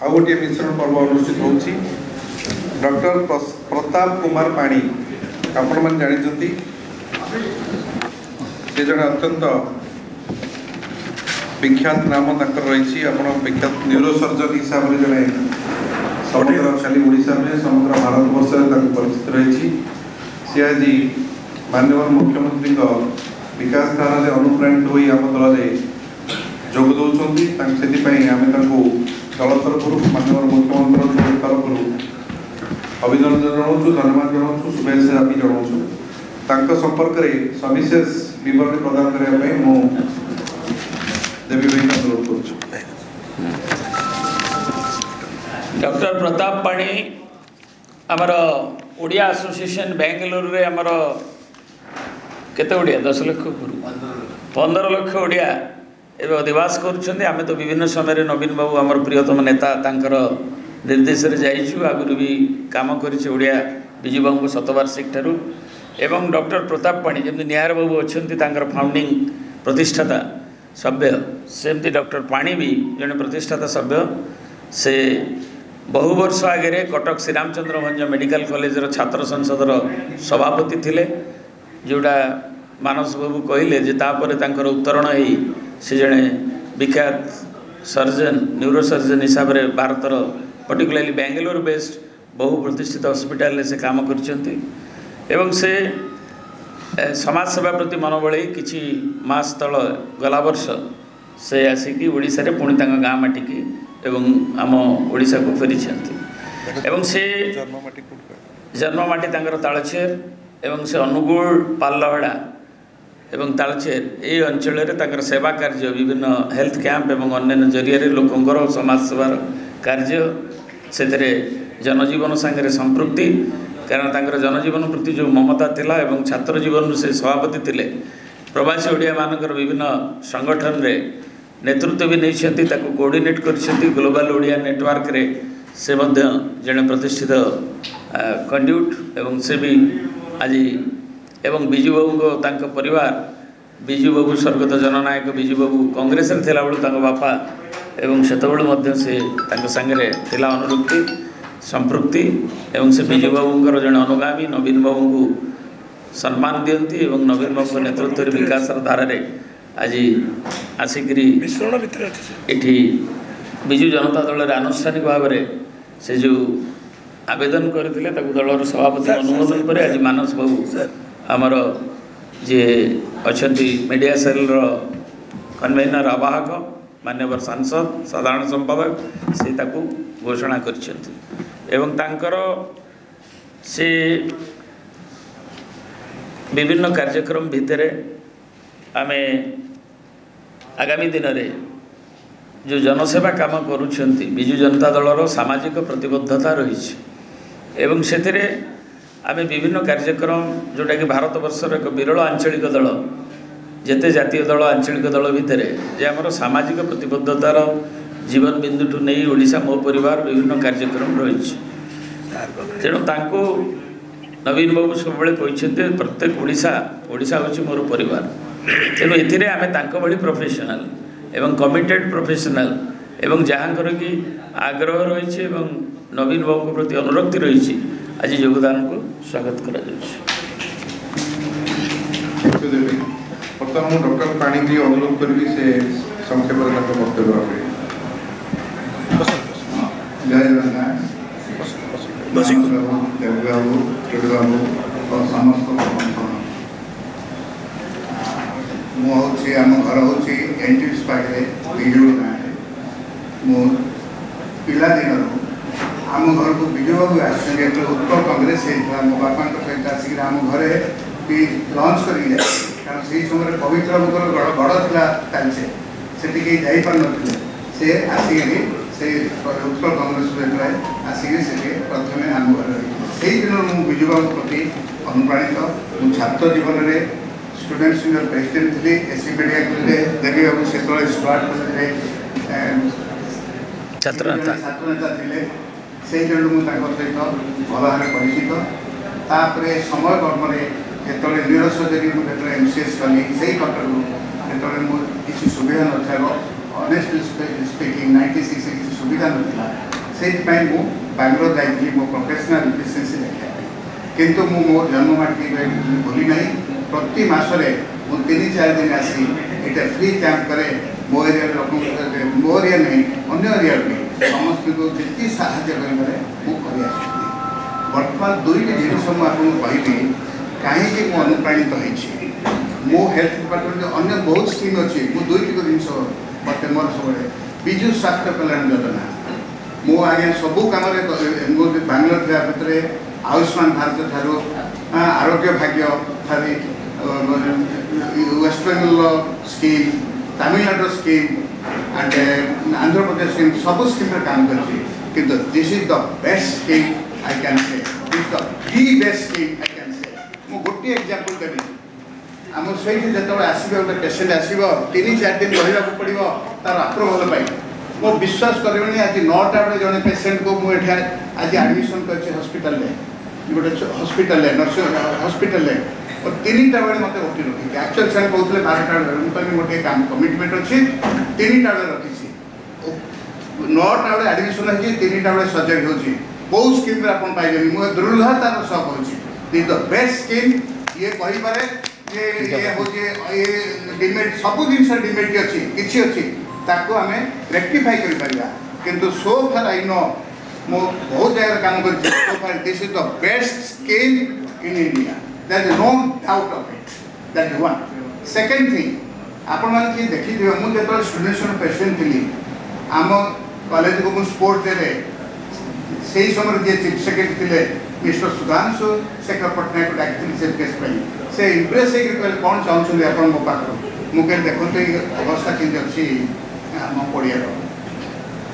आउ गोटे मिश्रण पर्व अनुष्ठित होची। डॉक्टर प्रताप कुमार पाणी आपण मन जानते से जन अत्यंत विख्यात नाम तक रही विख्यात न्यूरोसर्जन हिसाब से जड़े समग्र खाली ओडिशा में समग्र भारत वर्ष परिचित रही। सी आज माननीय मुख्यमंत्री विकास धारा से अनुप्राणित हो आम दल जोग दौरान से आम दल तरफ माननीय मुख्यमंत्री तरफ अभिनंदन जनाऊँ, धन्यवाद जनाऊँ, शुभेच्छा भी जनाऊँ। संपर्क में सविशेष विवरण प्रदान करने देवी भाई अनुरोध कर। डॉक्टर प्रताप पाणी आमर ओडिया एसोसिएशन बेंगलोर रे आमर केते ओडिया 10 लाख 15 लाख ओडिया एवं अधिवास करुँच। आम तो विभिन्न समय नवीन बाबू आमर प्रियतम नेता तांकर निर्देश रे जाइछु, आगुरी भी काम करिछ ओडिया बिजू बाबू शतवार्षिक ठारू। एवं डॉक्टर प्रताप पाणी जमी निहार बाबू अच्छा तांकर फाउंडिंग प्रतिष्ठाता सभ्य, सेमती डॉक्टर पाणी भी जड़े प्रतिष्ठाता सभ्य। से बहु वर्ष आगे कटक श्रीरामचंद्र भंज मेडिकल कॉलेज छात्र संसदर सभापति थिले, जोड़ा मानस बाबू कहले जे तापर तांकर उत्तरण ही से जड़े विख्यात सर्जन न्यूरोसर्जन हिसाब से भारतर पर्टिकुलरली बेंगलोर बेस्ड बहु प्रतिष्ठित हॉस्पिटल से काम करछंती। एवं से समाज सेवा प्रति मनोबल किछि मास तल गला वर्ष से आसिकी ओडिशा रे पुणी तांका गाँ माटिकी एवं आम ओडिशा को फेरी एवं से जन्म माटी तांकर तालचेर एवं से अनुगुल पालहड़ा एवं तालचेर ये अंचल रे तांकर सेवा कार्य विभिन्न हेल्थ कैंप एवं अन्य जरिया लोकंर समाज सेवार कार्य से जनजीवन सांगे संपृक्ति, कारण तांकर जनजीवन प्रति जो ममता थिला एवं छात्र जीवन से सभापति थिले। प्रवासी ओडिया मानकर विभिन्न संगठन रे नेतृत्व भी नहीं कोऑर्डिनेट कर ग्लोबल ओडिया नेटवर्क रे से मध्य जड़े प्रतिष्ठित कंड्यूट एवं से भी आज एवं बिजू बाबू को तांका परिवार बिजू बाबू स्वर्गत जननायक बिजू बाबू कांग्रेस रे थिला बेलू तांका बापा एवं सेतबेलू मध्य से तांका संगे थिला अनुरुक्ति संपृक्ति एवं से बिजू बाबूंकर जड़े अनुगामी नवीन बाबू को सम्मान दियंती एवं नवीन बाबू नेतृत्व विकास धारा रे आज आसिकी एठी बिजू जनता दल आनुष्ठानिक भाव में से जो आवेदन करते दलर सभापति अनुमोदन पर आज मानस बाबू आमर जे अच्छा मीडिया सेल कन्वेनर आवाहक मान्यवर सांसद साधारण संपादक से ताकू घोषणा कर एवं तांकर से विभिन्न कार्यक्रम भितर आमे आगामी दिन में जो जनसेवा काम करुँच बिजू जनता दलर सामाजिक प्रतिबद्धता रही एवं से आमे विभिन्न कार्यक्रम जोटा कि भारत वर्षर एक विरल आंचलिक दल जेते जातीय दल आंचलिक दल भितर जे आमर सामाजिक प्रतिबद्धतार जीवन बिंदुठू नहीं ओडिशा मो परिवार विभिन्न कार्यक्रम रही। तेणु तांको नवीन बाबू सब कहते प्रत्येक ओडिशा हूँ मोर परिवार। तेणु ये आम तांको भली प्रोफेशनल एवं कमिटेड प्रोफेशनल एवं जहाँकर कि आग्रह रही नवीन बाबू प्रति अनुरक्ति रही आज योगदान को स्वागत करा। बर्तमान डॉक्टर पाणी की अनुरोध करी से संक्षेप वक्तव्य जय जगन्नाथ और समस्त मुझे आम घर हूँ एनटीएस पाखे बिजू गाँव मो पिलादिन आम घर को बिजू बाबू आसुँच उत्तर कांग्रेस मो बापा सहित आसिक आम घरे भी लंच कर कारण से समय पवित्र मुखर गढ़ था तालचे से जापार से आसिक से उत्तर कांग्रेस आसिक प्रथम आम घर से दिन मुझे बिजू बाबू प्रति अनुप्राणित मु छात्र जीवन में स्टूडेंट्स यूनियन प्रेसिडेंट थी एससी मेडिकल देवी बाबू से स्टार्ट करते छात्र नेता थे से जन मुझे सहित भल भाव परिचित तापर समय कर्म जो न्यूरोसर्जरी मुझे एमसीएस कली से कटक जो किसी सुविधा न ऑनेस्टली स्पीकिंग 96 सुविधा नाला से बांगलोर जाइए मो प्रोफेशनल इफिशिएंसी देखा किंतु मो मो जन्ममाटी भूली ना प्रति मसरे मुझे 3-4 दिन आसी ये फ्री कैंप करे मो एरिया लोक मो एरिया नहीं अन्य एरिया भी समस्त को जी साहय कर बर्तमान दुईट जिन आपको कहली कहीं अनुप्राणित होती मो हेल्थ डिपार्टमेंट अन्य बहुत स्कीम अच्छी मु दुईट जिन मत मोर सब विजु स्वास्थ्य कल्याण योजना मु आगे सबू कम बांगलोर थे भितर आयुष्मान भारत ठारू आरोग्य भाग्य ठारी West Bengal scheme Tamil Nadu scheme and Andhra Pradesh scheme सब स्कीम काम कर this is the best scheme I can say this the best scheme I can say मु गोटे एग्जांपल देवी आम सही जो आसवे गोटे पेसेंट आसो 3-4 दिन रहा पड़ो तार अप्रूवल पाई मो विश्वास करें आज 9टा बेले जड़े पेसेंट को मुझे आज एडमिशन कर हस्पिटाल गोटे हस्पिटाल नर्सिंग हस्पिटाल और 3टा बेले मत उठी रखी एक्चुअल से कहते 12टा बेले मुझे गोटे काम कमिटमेंट अच्छी 3टा बेले रखी 9टा बेले एडमिशन है 3टा बेले सर्जरी होची बहुत स्कीम आप पाइबे मुझे दृढ़तार सब हो द बेस्ट स्कीम ये कही पारे ये हूँ ये डिमेट सब जिन डिमेट अच्छी किसी अच्छी ताको आम रेक्टिफाई कर सो फार आई नो मो बहुत जगह काम कर this is the best scheme in India that is no doubt of it that is one second thing आपण मैंने देखी मुझे जो स्टूडेंट्स प्रेसिडेंट थी आम कॉलेज को स्पोर्ट्स डे से समय जी चीफ सेक्रेटरी थे मिस्टर सुधांशु शेखर पट्टनायक डाकी चीफ गेस्ट से इम्प्रेस कहले कौन चाहते आप मो पाख मुझे देखते अवस्था के अच्छी आम पड़ियार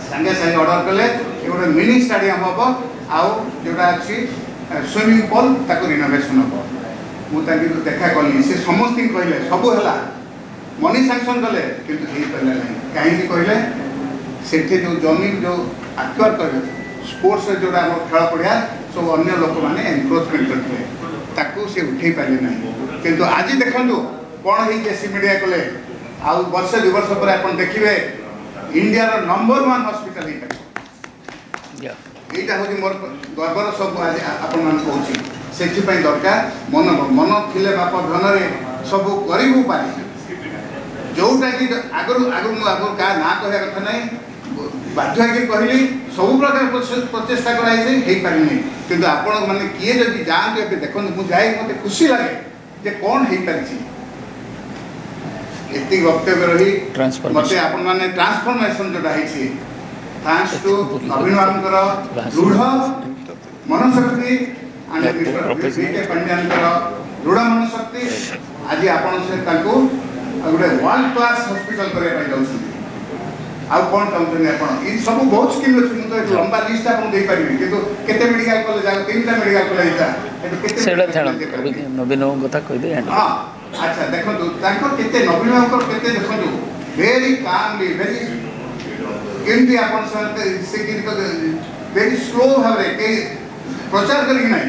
सागे सागे अर्डर कले गोटे मिनी स्टाडियम हम आउ जोटा अच्छी स्विमिंग पूल ताको रिनोवेशन हम मुझे देखा कली से समस्त कहले सबू है मनी सांक्शन कले किंतु कहीं कहले से जो जमीन जो आक्वार कर स्पोर्ट्स जोड़ा खेल पड़िया सब अन्य लोक मैंने एनक्रोचमेंट करते से उठे पारे ना किंतु आज देखो कौन है मीडिया कले आउ वर्ष 2 वर्ष पर आप देखिए इंडिया नंबर 1 हॉस्पिटल यहाँ हूँ मोर गर्वर सब आज आपण कहूँ से दरकार मन मन थिले बाप धन सब करू पारे जोटा कि आगु आगु क्या ना कह कथा ना बाध्य कहली सब प्रकार प्रचेषा कराई कि आपण मैंने किए जब जाते देखो मुझे जाए मत खुशी लगे जे कौन हो पारी ये वक्तव्य रही मत आपण मैंने ट्रांसफॉर्मेशन जोटा है थैंक्स टू नवीन बाबूर दृढ़ मनशक्ति पंड्यान दृढ़ मनशक्ति आज आपण से गोटे वर्ल्ड क्लास हॉस्पिटल करने आउ कौन चाहते आप सब बहुत स्कीम अच्छी मुझे एक लंबा लिस्ट आप पारि कि मेडिकल कॉलेज 3टा मेडिकल कॉलेज नवीन कथा कही हाँ अच्छा देखो केते नवीन बाबूर केते देखो वेरी कामली वेरी केमती आप वेरी स्लो भाव प्रचार करी ना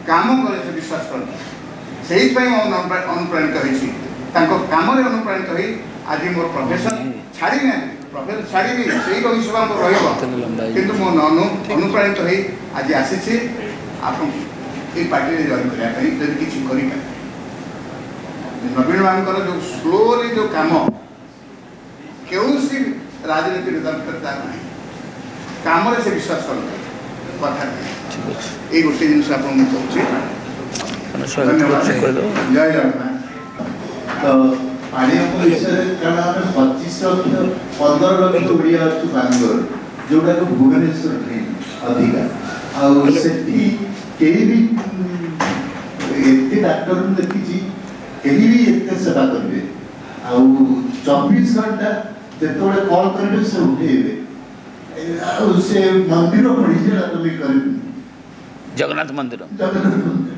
काम करे विश्वास कर अनुप्राणित होती कम अनुप्राणित हो आज मोर प्रोफेशन छाड़ी ना प्रोफेशन छाड़ी से हिसाब रही मो अनुप्राणित हो आज आसी आप पार्टी जॉइन करने किसी कर नवीन बाबूर जो स्लोली जो काम क्यों राजनीति ना कम से विश्वास कर कथा ये गोटे जिन कहूँ धन्यवाद जय जगन्नाथ तो पाणीयप विषय कारण आम 25 लक्ष 15 लक्ष ओडिया अच्छु बांगलोर जोटा को भुवनेश्वर अधिका आठी भी एत डाक्टर देखी कहीं भी एत सेवा करेंगे आ 24 घंटा जो कॉल करेंगे से उठेबे से मंदिर पड़ी तुम्हें कर जगन्नाथ मंदिर जगन्नाथ मंदिर